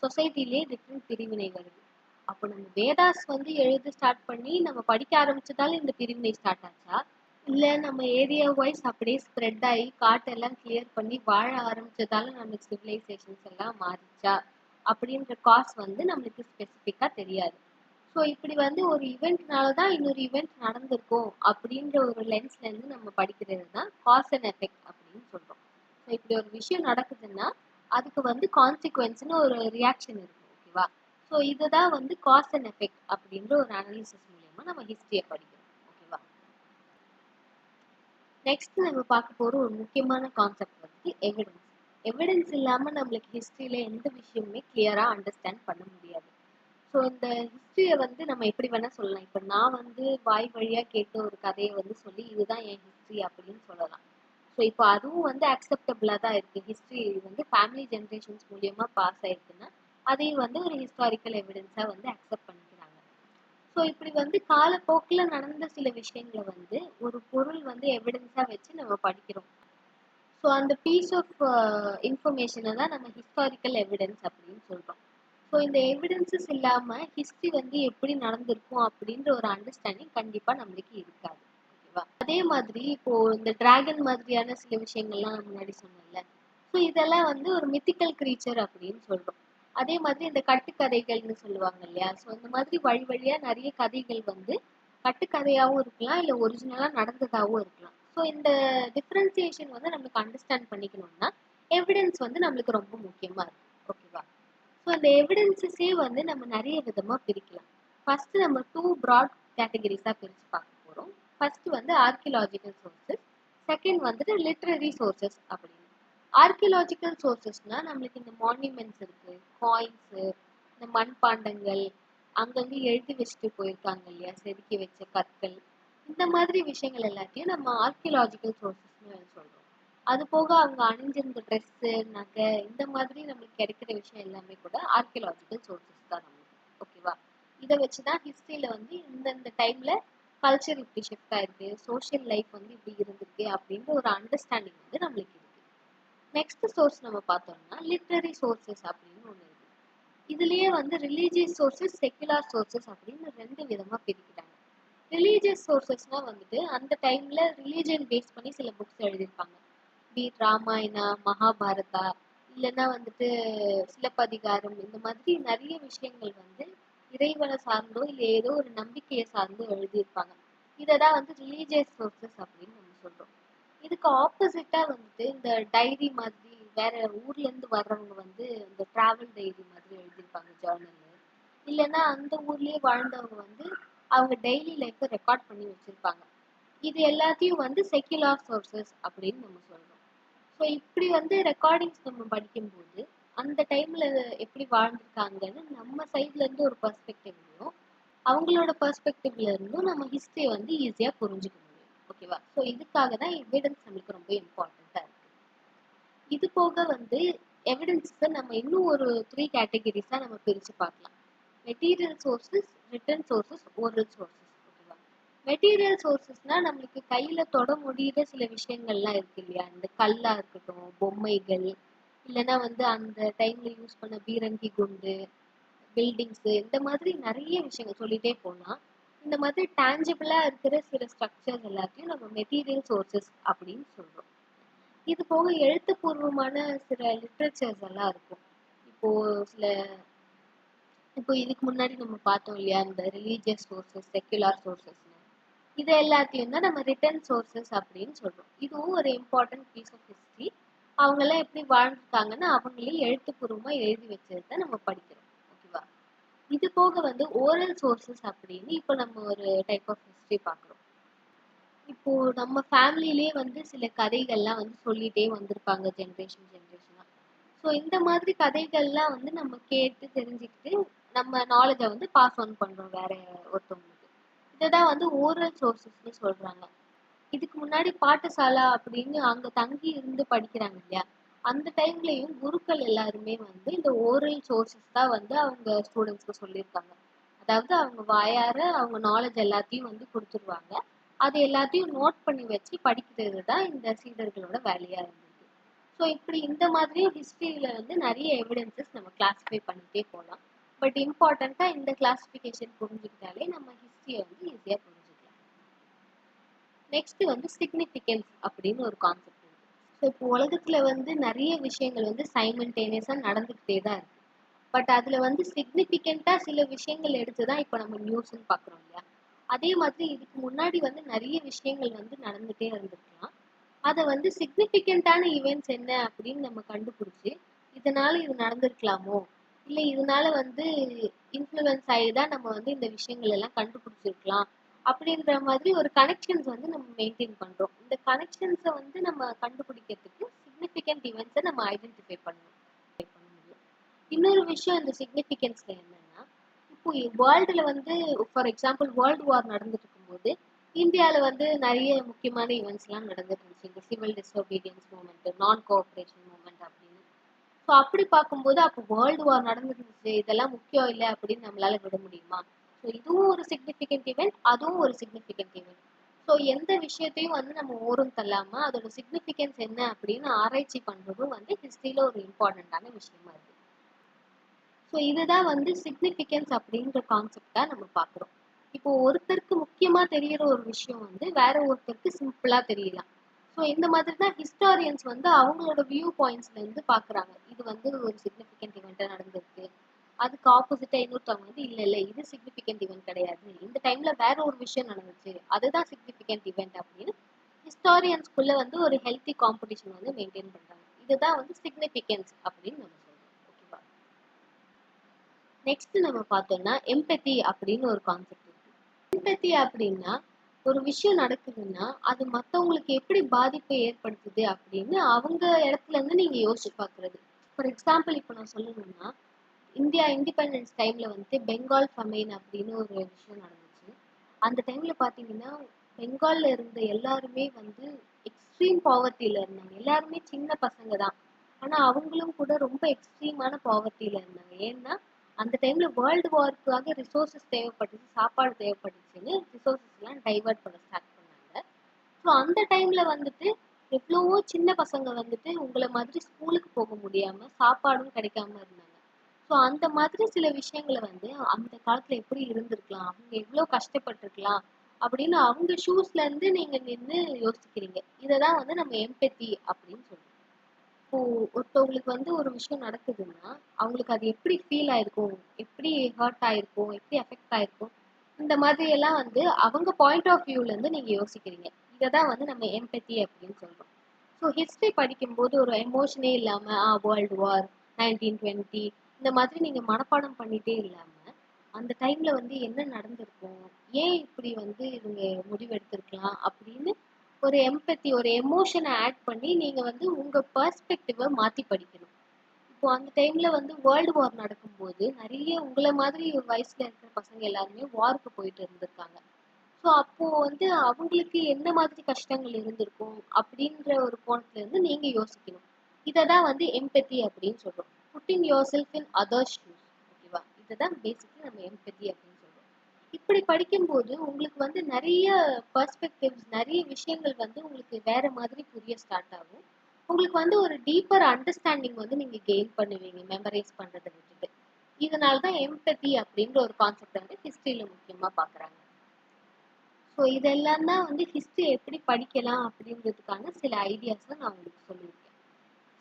சொசைட்டிலேயே டிஃப்ரெண்ட் பிரிவினை வருது. அப்போ நம்ம வேதாஸ் வந்து எழுத ஸ்டார்ட் பண்ணி நம்ம படிக்க ஆரம்பிச்சதால இந்த பிரிவினை ஸ்டார்ட் ஆச்சா, இல்ல நம்ம ஏரியா வைஸ் அப்படியே ஸ்ப்ரெட் ஆகி காட்டெல்லாம் கிளியர் பண்ணி வாழ ஆரம்பிச்சதால நம்மளுக்கு சிவிலைசேஷன்ஸ் எல்லாம் மாறிச்சா அப்படின்ற காஸ் வந்து நம்மளுக்கு ஸ்பெசிஃபிக்கா தெரியாது. ஸோ இப்படி வந்து ஒரு இவெண்ட்னால தான் இன்னொரு இவெண்ட் நடந்திருக்கும் அப்படின்ற ஒரு லென்ஸ்ல இருந்து நம்ம படிக்கிறது தான் காஸ் அண்ட் எஃபெக்ட் அப்படின்னு சொல்றோம். ஸோ இப்படி ஒரு விஷயம் நடக்குதுன்னா அதுக்கு வந்து கான்சிக்வன்ஸ்னு ஒரு ரியாக்ஷன் இருக்கு. ஓகேவா? ஸோ இதுதான் வந்து காஸ் அண்ட் எஃபெக்ட் அப்படின்ற ஒரு அனாலிசிஸ் மூலியமா நம்ம ஹிஸ்டரியை படிக்கிறோம். ஓகேவா? நெக்ஸ்ட் நம்ம பார்க்க போற ஒரு முக்கியமான கான்செப்ட் வந்து எவிடன்ஸ். எவிடன்ஸ் இல்லாம நம்மளுக்கு ஹிஸ்டரியில எந்த விஷயமுமே கிளியரா அண்டர்ஸ்டாண்ட் பண்ண முடியாது. ஸோ இந்த ஹிஸ்டரியை வந்து நம்ம எப்படி வேணா சொல்லலாம். இப்போ நான் வந்து வாய் வழியா கேட்ட ஒரு கதையை வந்து சொல்லி இதுதான் என் ஹிஸ்டரி அப்படின்னு சொல்லலாம். ஸோ இப்போ அதுவும் வந்து அக்செப்டபிளா தான் இருக்கு. ஹிஸ்டரி வந்து ஃபேமிலி ஜென்ரேஷன்ஸ் மூலியமா பாஸ் ஆயிருக்குன்னா அதையும் வந்து ஒரு ஹிஸ்டாரிக்கல் எவிடன்ஸா வந்து அக்செப்ட் பண்ணிக்கிறாங்க. ஸோ இப்படி வந்து காலப்போக்கில் நடந்த சில விஷயங்களை வந்து ஒரு பொருள் வந்து எவிடன்ஸா வச்சு நம்ம படிக்கிறோம். ஸோ அந்த பீஸ் ஆஃப் இன்ஃபர்மேஷனை தான் நம்ம ஹிஸ்டாரிக்கல் எவிடன்ஸ் அப்படின்னு சொல்றோம். ஸோ இந்த எவிடன்சஸ் இல்லாம ஹிஸ்டரி வந்து எப்படி நடந்திருக்கும் அப்படின்ற ஒரு அண்டர்ஸ்டாண்டிங் கண்டிப்பா நம்மளுக்கு இருக்காது. ஓகேவா? அதே மாதிரி இப்போ இந்த டிராகன் மாதிரியான சில விஷயங்கள்லாம் நான் முன்னாடி சொன்னேன்ல. ஸோ இதெல்லாம் வந்து ஒரு மித்திக்கல் கிரீச்சர் அப்படின்னு சொல்றோம். அதே மாதிரி இந்த கட்டுக்கதைகள்னு சொல்லுவாங்க இல்லையா? ஸோ இந்த மாதிரி வழி வழியா நிறைய கதைகள் வந்து கட்டுக்கதையாகவும் இருக்கலாம், இல்லை ஒரிஜினலா நடந்ததாகவும் இருக்கலாம். ஸோ இந்த டிஃப்ரென்சியேஷன் வந்து நம்மளுக்கு அண்டர்ஸ்டாண்ட் பண்ணிக்கணும்னா எவிடன்ஸ் வந்து நம்மளுக்கு ரொம்ப முக்கியமா இருக்கு. ஓகேவா? ஸோ அந்த எவிடன்ஸஸே வந்து நம்ம நிறைய விதமா பிரிக்கலாம். ஃபர்ஸ்ட் நம்ம டூ ப்ராட் கேட்டகரிஸா பிரிச்சு பார்க்க போறோம். ஃபர்ஸ்ட் வந்து ஆர்கியலாஜிக்கல் சோர்சஸ், செகண்ட் வந்துட்டு லிட்ரரி சோர்சஸ் அப்படின்னு. ஆர்கியலாஜிக்கல் சோர்சஸ்னா நம்மளுக்கு இந்த மான்யூமெண்ட்ஸ் இருக்கு, காயின்ஸ், இந்த மண்பாண்டங்கள், அங்கங்க எழுதி வச்சுட்டு போயிருக்காங்க இல்லையா, செதுக்கி வச்ச கற்கள், இந்த மாதிரி விஷயங்கள் எல்லாத்தையும் நம்ம ஆர்கியலாஜிக்கல் சோர்சஸ்னு சொல்றோம். அது போக அவங்க அணிஞ்சிருந்த ட்ரெஸ்ஸு, நகை, இந்த மாதிரி நம்மளுக்கு கிடைக்கிற விஷயம் எல்லாமே கூட ஆர்கியலாஜிக்கல் சோர்சஸ் தான் நம்மளுக்கு. ஓகேவா? இதை வச்சுதான் ஹிஸ்டரியில வந்து இந்தந்த டைம்ல கல்ச்சர் இப்படி ஷிஃப்ட் ஆயிருக்கு, சோஷியல் லைஃப் வந்து இப்படி இருந்திருக்கு அப்படின்ற ஒரு அண்டர்ஸ்டாண்டிங் வந்து நம்மளுக்கு இருக்கு. நெக்ஸ்ட் சோர்ஸ் நம்ம பார்த்தோம்னா லிட்ரரி சோர்சஸ் அப்படின்னு ஒன்று இருக்கு. இதுலயே வந்து ரிலீஜியஸ் சோர்சஸ், செக்குலர் சோர்சஸ் அப்படின்னு ரெண்டு விதமா பிரிக்கிறாங்க. ரிலீஜியஸ் சோர்சஸ்னா வந்துட்டு அந்த டைம்ல ரிலீஜியன் பேஸ் பண்ணி சில புக்ஸ் எழுதியிருப்பாங்க. பி ராமாயணா, மகாபாரதா, இல்லைன்னா வந்துட்டு சிலப்பதிகாரம், இந்த மாதிரி நிறைய விஷயங்கள் வந்து இறைவனை சார்ந்தோ இல்லை ஏதோ ஒரு நம்பிக்கையை சார்ந்தோ எழுதியிருப்பாங்க. இதை தான் வந்து ரிலீஜியஸ் சோர்சஸ் அப்படின்னு நம்ம சொல்றோம். இதுக்கு ஆப்போசிட்டா வந்துட்டு இந்த டைரி மாதிரி வேற ஊர்ல இருந்து வர்றவங்க வந்து இந்த டிராவல் டைரி மாதிரி எழுதியிருப்பாங்க ஜேர்னல். இல்லைன்னா அந்த ஊர்லயே வாழ்ந்தவங்க வந்து அவங்க டெய்லி லைஃப்பை ரெக்கார்ட் பண்ணி வச்சிருப்பாங்க. இது எல்லாத்தையும் வந்து செக்யுலர் சோர்சஸ் அப்படின்னு நம்ம சொல்றோம். ஸோ இப்படி வந்து ரெக்கார்டிங்ஸ் நம்ம படிக்கும்போது அந்த டைம்ல எப்படி வாழ்ந்திருக்காங்கன்னு நம்ம சைட்ல இருந்து ஒரு பெர்ஸ்பெக்டிவ்லையும் அவங்களோட பெர்ஸ்பெக்டிவ்ல இருந்தும் நம்ம ஹிஸ்டரியை வந்து ஈஸியா புரிஞ்சுக்க முடியும். ஓகேவா? ஸோ இதுக்காக தான் எவிடன்ஸ் நம்மளுக்கு ரொம்ப இம்பார்ட்டண்டா இருக்கு. இது போக வந்து எவிடன்ஸை நம்ம இன்னும் ஒரு 3 கேட்டகரிஸா நம்ம பிரிச்சு பார்க்கலாம். Material sources, written sources, oral sources. ஓகேவா? மெட்டீரியல் சோர்சஸ்னா நம்மளுக்கு கையில தொட முடியிற சில விஷயங்கள்லாம் இருக்கு இல்லையா, இந்த கல்லா இருக்கட்டும், பொம்மைகள், இல்லைன்னா வந்து அந்த டைம்ல யூஸ் பண்ண பீரங்கி குண்டு, பில்டிங்ஸ், இந்த மாதிரி நிறைய விஷயங்கள் சொல்லிட்டே போகலாம். இந்த மாதிரி டேஞ்சபிளா இருக்கிற சில ஸ்ட்ரக்சர்ஸ் எல்லாத்தையும் நம்ம மெட்டீரியல் சோர்சஸ் அப்படின்னு சொல்றோம். இது போக எழுத்துப்பூர்வமான சில லிட்ரேச்சர்ஸ் எல்லாம் இருக்கும். இப்போ சில இப்போ இதுக்கு முன்னாடி நம்ம பார்த்தோம் இல்லையா, இந்த ரிலீஜியஸ் சோர்சஸ், செக்யுலர் சோர்சஸ்னு, இது எல்லாத்தையும் தான் நம்ம ரிட்டன் சோர்சஸ் அப்படின்னு சொல்றோம். இதுவும் ஒரு இம்பார்ட்டன்ட் பீஸ் ஆஃப் ஹிஸ்டரி. அவங்க எல்லாம் எப்படி வாழ்ந்துருக்காங்கன்னு அவங்களே எழுத்துப்பூர்வமா எழுதி வச்சது தான் நம்ம படிக்கிறோம். ஓகேவா? இது போக வந்து ஓரல் சோர்சஸ் அப்படின்னு இப்போ நம்ம ஒரு டைப் ஆஃப் ஹிஸ்டரி பார்க்குறோம். இப்போ நம்ம ஃபேமிலியிலே வந்து சில கதைகள்லாம் வந்து சொல்லிட்டே வந்திருப்பாங்க ஜென்ரேஷனா. ஸோ இந்த மாதிரி கதைகள்லாம் வந்து நம்ம கேட்டு தெரிஞ்சுக்கிட்டு நம்ம நாலேஜை வந்து பாஸ் ஆன் பண்றோம் வேற ஒருத்தவங்களுக்கு. இதை தான் வந்து ஓரல் சோர்சஸ்னு சொல்றாங்க. இதுக்கு முன்னாடி பாட்டசாலா அப்படின்னு அங்க தங்கி இருந்து படிக்கிறாங்க இல்லையா, அந்த டைம்லயும் குருக்கள் எல்லாருமே வந்து இந்த ஓரல் சோர்சஸ் தான் வந்து அவங்க ஸ்டூடெண்ட்ஸ்க்கு சொல்லியிருக்காங்க. அதாவது அவங்க வாயார அவங்க நாலேஜ் எல்லாத்தையும் வந்து கொடுத்துருவாங்க. அது எல்லாத்தையும் நோட் பண்ணி வச்சு படிக்கிறது தான் இந்த சீடர்களோட வேலையா இருந்தது. ஸோ இப்படி இந்த மாதிரியும் ஹிஸ்டரியில வந்து நிறைய எவிடன்சஸ் நம்ம கிளாஸிஃபை பண்ணிட்டே போகலாம். பட் இம்பார்ட்டண்டா இந்த கிளாசிஃபிகேஷன் புரிஞ்சுக்கிட்டாலே நம்ம ஹிஸ்டரியை வந்து ஈஸியா புரிஞ்சுக்கலாம். நெக்ஸ்ட் வந்து சிக்னிஃபிகன்ஸ் அப்படின்னு ஒரு கான்செப்ட் இருக்கு. ஸோ இப்போ உலகத்துல வந்து நிறைய விஷயங்கள் வந்து சைமல்டேனியஸா நடந்துகிட்டே தான் இருக்கு. பட் அதுல வந்து சிக்னிஃபிகண்டா சில விஷயங்கள் எடுத்துதான் இப்போ நம்ம நியூஸ்ன்னு பாக்குறோம் இல்லையா. அதே மாதிரி இதுக்கு முன்னாடி வந்து நிறைய விஷயங்கள் வந்து நடந்துட்டே இருந்திருக்கலாம். அதை வந்து சிக்னிஃபிகண்டான ஈவெண்ட்ஸ் என்ன அப்படின்னு நம்ம கண்டுபிடிச்சு இதனால இது நடந்திருக்கலாமோ, இல்லை இதனால வந்து இன்ஃப்ளூயன்ஸ் ஆகிதான் நம்ம வந்து இந்த விஷயங்கள் எல்லாம் கண்டுபிடிச்சிருக்கலாம் அப்படின்ற மாதிரி ஒரு கனெக்ஷன்ஸ் வந்து நம்ம மெயின்டைன் பண்றோம். இந்த கனெக்ஷன்ஸை வந்து நம்ம கண்டுபிடிக்கிறதுக்கு சிக்னிஃபிகண்ட் ஈவெண்ட்ஸை நம்ம ஐடென்டிஃபை பண்ணணும். இன்னொரு விஷயம் இந்த சிக்னிஃபிகன்ஸ்ல என்னன்னா, இப்போ வேர்ல்டுல வந்து ஃபார் எக்ஸாம்பிள் வேர்ல்டு வார் நடந்துட்டு இருக்கும்போது இந்தியாவில் வந்து நிறைய முக்கியமான ஈவெண்ட்ஸ் எல்லாம் நடந்துட்டு இருந்துச்சு. இந்த சிவில் டிஸ்ஒபீடியன்ஸ் மூவ்மெண்ட், நான் கோஆப்ரேஷன் மூவ்மெண்ட் அப்படின்னு. ஸோ அப்படி பார்க்கும்போது அப்போ வேர்ல்டு வார் நடந்துருந்துச்சு, இதெல்லாம் முக்கியம் இல்லை அப்படின்னு நம்மளால விட முடியுமா? ஸோ இதுவும் ஒரு சிக்னிஃபிகண்ட் ஈவெண்ட், அதுவும் ஒரு சிக்னிஃபிகண்ட் ஈவெண்ட். ஸோ எந்த விஷயத்தையும் வந்து நம்ம ஓரம் தள்ளாம அதோட சிக்னிஃபிகன்ஸ் என்ன அப்படின்னு ஆராய்ச்சி பண்றதும் வந்து ஹிஸ்டரியில ஒரு இம்பார்ட்டன்டான விஷயமா இருக்கு. ஸோ இதுதான் வந்து சிக்னிஃபிகன்ஸ் அப்படின்ற கான்செப்டா நம்ம பார்க்குறோம். இப்போ ஒருத்தருக்கு முக்கியமா தெரியற ஒரு விஷயம் வந்து வேற ஒருத்தருக்கு சிம்பிளா தெரியலாம். ஸோ இந்த மாதிரி தான் ஹிஸ்டாரியன்ஸ் வந்து அவங்களோட வியூ பாயிண்ட்ஸ்ல இருந்து பாக்குறாங்க. இது வந்து ஒரு சிக்னிஃபிகண்ட் இவெண்ட்டா நடந்திருக்கு. அதுக்கு ஆப்போசிட்டா இன்னொருத்தவங்க வந்து இல்ல இல்ல இது சிக்னிஃபிகண்ட் இவெண்ட் கிடையாது, இந்த டைம்ல வேற ஒரு விஷயம் நடந்துச்சு, அதுதான் சிக்னிஃபிகண்ட் இவெண்ட் அப்படின்னு ஹிஸ்டாரியன்ஸ்குள்ள வந்து ஒரு ஹெல்த்தி காம்படிஷன் வந்து மெயின்டைன் பண்றாங்க. இதுதான் வந்து சிக்னிஃபிகன்ஸ் அப்படின்னு நம்ம சொல்றோம். ஓகேவா? நெக்ஸ்ட் நம்ம பார்த்தோம்னா எம்பத்தி அப்படின்னு ஒரு கான்செப்ட் இருக்கு. எம்பத்தி அப்படின்னா ஒரு விஷயம் நடக்குதுன்னா அது மற்றவங்களுக்கு எப்படி பாதிப்பை ஏற்படுத்துது அப்படின்னு அவங்க இடத்துல இருந்து நீங்க யோசிச்சு பார்க்கறது. ஃபார் எக்ஸாம்பிள் இப்போ நான் சொல்லணும்னா, இந்தியா இண்டிபெண்டன்ஸ் டைம்ல வந்து பெங்கால் ஃபமைன் அப்படின்னு ஒரு விஷயம் நடந்துச்சு. அந்த டைம்ல பாத்தீங்கன்னா பெங்கால்ல இருந்த எல்லாருமே வந்து எக்ஸ்ட்ரீம் பாவர்ட்டியில இருந்தாங்க. எல்லாருமே சின்ன பசங்க தான், ஆனா அவங்களும் கூட ரொம்ப எக்ஸ்ட்ரீமான பாவர்ட்டியில இருந்தாங்க. ஏன்னா அந்த டைம்ல வேர்ல்டு வார்க்காக ரிசோர்சஸ் தேவைப்பட்டுச்சு, சாப்பாடு தேவைப்பட்டுச்சுன்னு ரிசோர்சஸ் எல்லாம் டைவர்ட் பண்ண ஸ்டார்ட் பண்ணாங்க. ஸோ அந்த டைம்ல வந்துட்டு எவ்வளவோ சின்ன பசங்க வந்துட்டு உங்களை மாதிரி ஸ்கூலுக்கு போக முடியாம சாப்பாடும் கிடைக்காம இருந்தாங்க. ஸோ அந்த மாதிரி சில விஷயங்களை வந்து அந்த காலத்துல எப்படி இருந்திருக்கலாம், அவங்க எவ்வளவு கஷ்டப்பட்டிருக்கலாம் அப்படின்னு அவங்க ஷூஸ்ல இருந்து நீங்க நின்று யோசிக்கிறீங்க. இததான் வந்து நம்ம எம்பத்தி அப்படின்னு சொல்றோம். இப்போ ஒருத்தவங்களுக்கு வந்து ஒரு விஷயம் நடக்குதுன்னா அவங்களுக்கு அது எப்படி ஃபீல் ஆயிருக்கும், எப்படி ஹர்ட் ஆயிருக்கும், எப்படி அஃபெக்ட் ஆயிருக்கும், இந்த மாதிரி எல்லாம் வந்து அவங்க பாயிண்ட் ஆஃப் வியூல இருந்து நீங்க யோசிக்கிறீங்க. இததான் வந்து நம்ம எம்பத்தி அப்படின்னு சொல்றோம். ஸோ ஹிஸ்டரி படிக்கும்போது ஒரு எமோஷனே இல்லாம வேர்ல்டு வார் 1920 இந்த மாதிரி நீங்க மனப்பாடம் பண்ணிட்டே இல்லாம அந்த டைம்ல வந்து என்ன நடந்திருக்கும், ஏன் இப்படி வந்து இவங்க முடிவெடுத்திருக்கலாம் அப்படின்னு ஒரு எம்பத்தி ஒரு எமோஷனை ஆட் பண்ணி நீங்க வந்து உங்க பெர்ஸ்பெக்டிவை மாத்தி படிக்கணும். இப்போ அந்த டைம்ல வந்து வேர்ல்டு வார் நடக்கும்போது நிறைய உங்களை மாதிரி ஒரு வயசுல இருக்கிற பசங்க எல்லாருமே வாருக்கு போயிட்டு இருந்திருக்காங்க. ஸோ அப்போ வந்து அவங்களுக்கு என்ன மாதிரி கஷ்டங்கள் இருந்திருக்கும் அப்படின்ற ஒரு கோணத்துல இருந்து நீங்க யோசிக்கணும். இததான் வந்து எம்பத்தி அப்படின்னு சொல்றோம். Pudding your self in other shoes. ஓகேவா? இதுதான் பேசிக்கலி நம்ம எம்பத்தி அப்படின்னு சொல்றோம். இப்படி படிக்கும்போது உங்களுக்கு வந்து நிறைய பெர்ஸ்பெக்டிவ்ஸ், நிறைய விஷயங்கள் வந்து உங்களுக்கு வேற மாதிரி புரிய ஸ்டார்ட் ஆகும். உங்களுக்கு வந்து ஒரு டீப்பர் அண்டர்ஸ்டாண்டிங் வந்து நீங்க கெயின் பண்ணுவீங்க மெமரைஸ் பண்றதை விட்டுட்டு. இதனாலதான் எம்பத்தி அப்படின்ற ஒரு கான்செப்ட் வந்து ஹிஸ்டரியில முக்கியமா பாக்குறாங்க. ஸோ இதெல்லாம் தான் வந்து ஹிஸ்ட்ரி எப்படி படிக்கலாம் அப்படின்றதுக்கான சில ஐடியாஸை நான் உங்களுக்கு சொல்லியிருக்கேன்.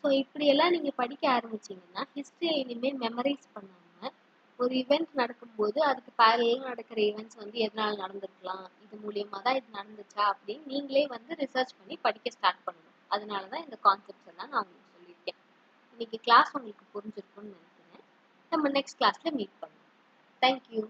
ஸோ இப்படியெல்லாம் நீங்கள் படிக்க ஆரம்பிச்சிங்கன்னா ஹிஸ்ட்ரியை இனிமேல் மெமரைஸ் பண்ணாமல் ஒரு இவெண்ட் நடக்கும்போது அதுக்கு பேரலாக நடக்கிற ஈவெண்ட்ஸ் வந்து எதனால் நடந்திருக்கலாம், இது மூலியமாக தான் இது நடந்துச்சா அப்படின்னு நீங்களே வந்து ரிசர்ச் பண்ணி படிக்க ஸ்டார்ட் பண்ணணும். அதனால தான் இந்த கான்செப்ட்ஸ் எல்லாம் நான் உங்களுக்கு சொல்லியிருக்கேன். இன்னைக்கு கிளாஸ் உங்களுக்கு புரிஞ்சிருக்கும்னு நினைக்கிறேன். நம்ம நெக்ஸ்ட் கிளாஸில் மீட் பண்ணுவோம். தேங்க்யூ.